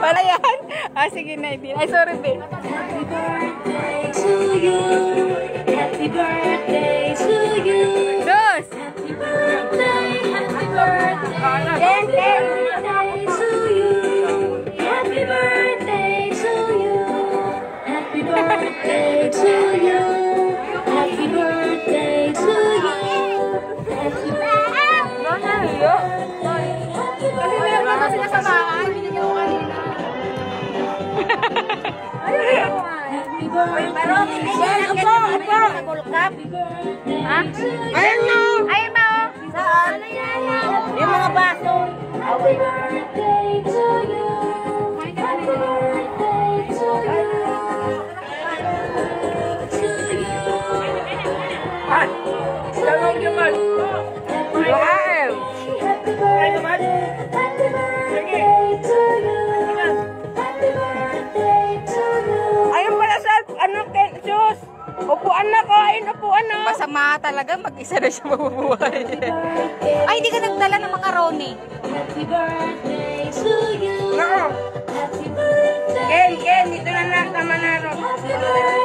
Wala yan. Ah, sige na, hindi. Ay, sorry, babe. Happy birthday to you. Happy birthday to you. Dos! Happy birthday, happy birthday. Happy birthday to you. Happy birthday to you. Happy birthday to you. Happy birthday to you. Happy Ayun na! Ayun na! Saan? Yung mga baso. Happy birthday to you. Happy birthday to you. To you. Dalawang naman! Wow! Happy birthday. Happy birthday to you. Happy birthday to you. Ayun pala sa, ano, Sus! Upuan na, kain, upuan na! Masama talaga, mag-isa na siya mabubuhay. Ay, hindi ka nagdala ng mga Roni. Happy birthday to you. Nako! Happy birthday. Ken, dito na tama na, Ron. Happy birthday.